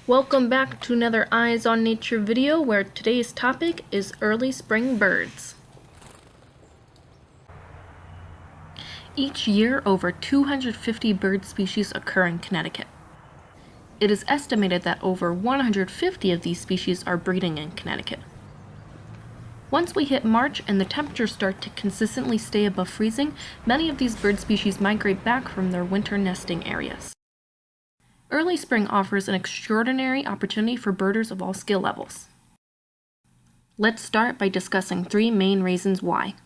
Welcome back to another Eyes on Nature video where today's topic is early spring birds. Each year, over 250 bird species occur in Connecticut. It is estimated that over 150 of these species are breeding in Connecticut. Once we hit March and the temperatures start to consistently stay above freezing, many of these bird species migrate back from their winter nesting areas. Early spring offers an extraordinary opportunity for birders of all skill levels. Let's start by discussing three main reasons why.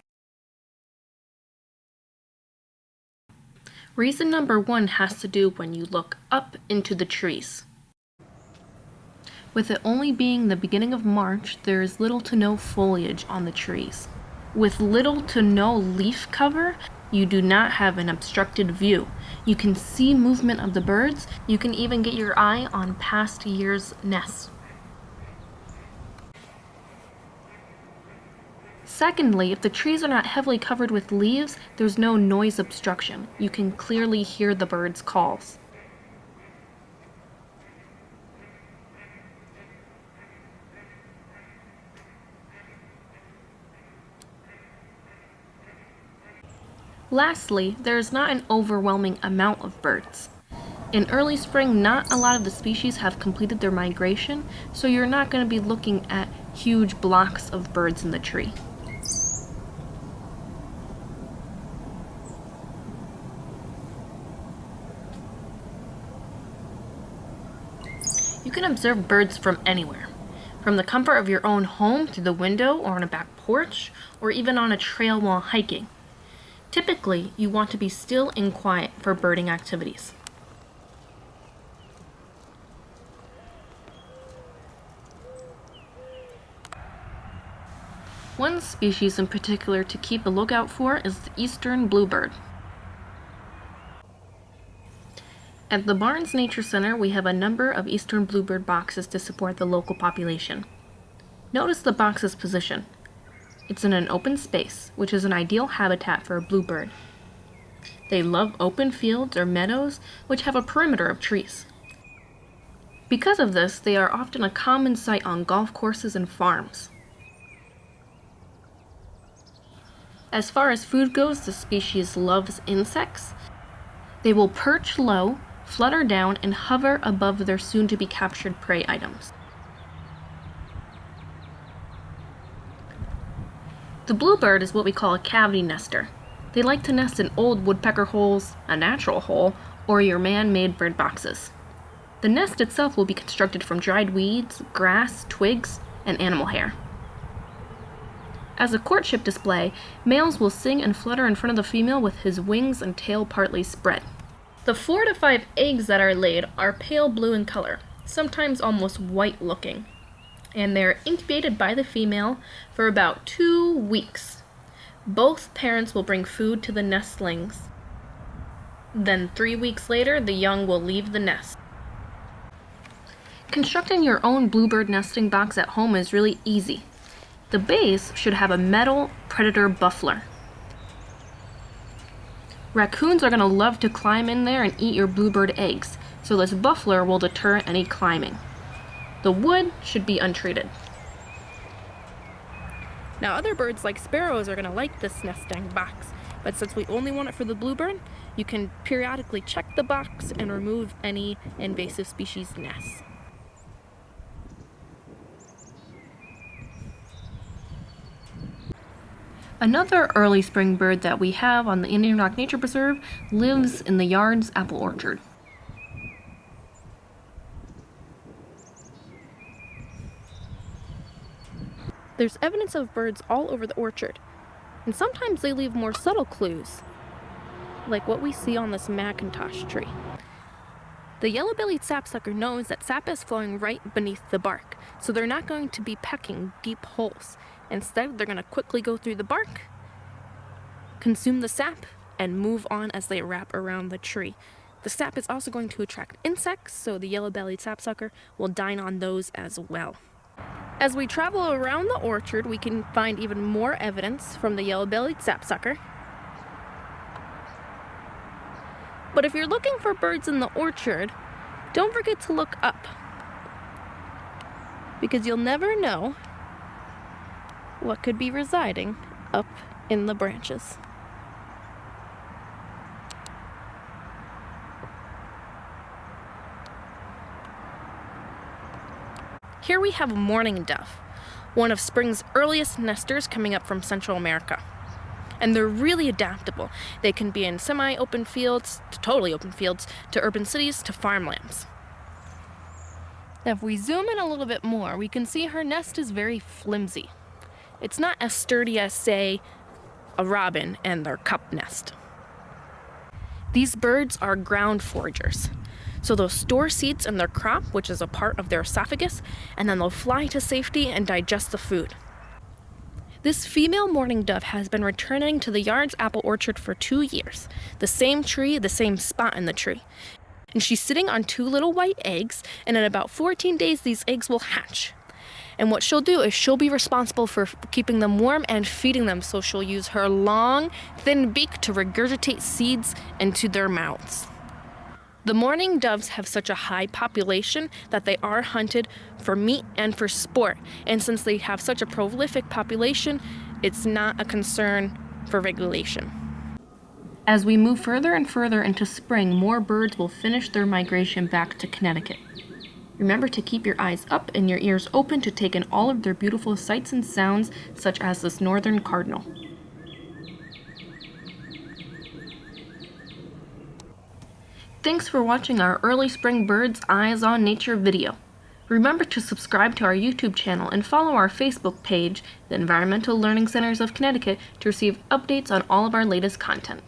Reason number one has to do when you look up into the trees. With it only being the beginning of March, there is little to no foliage on the trees. With little to no leaf cover, you do not have an obstructed view. You can see movement of the birds. You can even get your eye on past year's nests. Secondly, if the trees are not heavily covered with leaves, there's no noise obstruction. You can clearly hear the birds' calls. Lastly, there is not an overwhelming amount of birds. In early spring, not a lot of the species have completed their migration, so you're not going to be looking at huge blocks of birds in the tree. You can observe birds from anywhere, from the comfort of your own home through the window or on a back porch, or even on a trail while hiking. Typically, you want to be still and quiet for birding activities. One species in particular to keep a lookout for is the eastern bluebird. At the Barnes Nature Center, we have a number of eastern bluebird boxes to support the local population. Notice the box's position. It's in an open space, which is an ideal habitat for a bluebird. They love open fields or meadows, which have a perimeter of trees. Because of this, they are often a common sight on golf courses and farms. As far as food goes, the species loves insects. They will perch low, flutter down, and hover above their soon-to-be captured prey items. The bluebird is what we call a cavity nester. They like to nest in old woodpecker holes, a natural hole, or your man-made bird boxes. The nest itself will be constructed from dried weeds, grass, twigs, and animal hair. As a courtship display, males will sing and flutter in front of the female with his wings and tail partly spread. The 4 to 5 eggs that are laid are pale blue in color, sometimes almost white looking, and they're incubated by the female for about 2 weeks. Both parents will bring food to the nestlings. Then 3 weeks later, the young will leave the nest. Constructing your own bluebird nesting box at home is really easy. The base should have a metal predator buffler. Raccoons are going to love to climb in there and eat your bluebird eggs, so this buffler will deter any climbing. The wood should be untreated. Now, other birds like sparrows are going to like this nesting box, but since we only want it for the bluebird, you can periodically check the box and remove any invasive species nests. Another early spring bird that we have on the Indian Rock Nature Preserve lives in the yard's apple orchard. There's evidence of birds all over the orchard, and sometimes they leave more subtle clues, like what we see on this Macintosh tree. The yellow-bellied sapsucker knows that sap is flowing right beneath the bark, so they're not going to be pecking deep holes. Instead, they're going to quickly go through the bark, consume the sap, and move on as they wrap around the tree. The sap is also going to attract insects, so the yellow-bellied sapsucker will dine on those as well. As we travel around the orchard, we can find even more evidence from the yellow-bellied sapsucker. But if you're looking for birds in the orchard, don't forget to look up. because you'll never know what could be residing up in the branches. Here we have a mourning dove, one of spring's earliest nesters coming up from Central America. And they're really adaptable. They can be in semi-open fields, to totally open fields, to urban cities, to farmlands. Now if we zoom in a little bit more, we can see her nest is very flimsy. It's not as sturdy as, say, a robin and their cup nest. These birds are ground foragers. So they'll store seeds in their crop, which is a part of their esophagus, and then they'll fly to safety and digest the food. This female mourning dove has been returning to the yard's apple orchard for 2 years. The same tree, the same spot in the tree. And she's sitting on 2 little white eggs, and in about 14 days these eggs will hatch. And what she'll do is she'll be responsible for keeping them warm and feeding them, so she'll use her long, thin beak to regurgitate seeds into their mouths. The mourning doves have such a high population that they are hunted for meat and for sport, and since they have such a prolific population, it's not a concern for regulation. As we move further and further into spring, more birds will finish their migration back to Connecticut. Remember to keep your eyes up and your ears open to take in all of their beautiful sights and sounds, such as this northern cardinal. Thanks for watching our Early Spring Birds Eyes on Nature video. Remember to subscribe to our YouTube channel and follow our Facebook page, the Environmental Learning Centers of Connecticut, to receive updates on all of our latest content.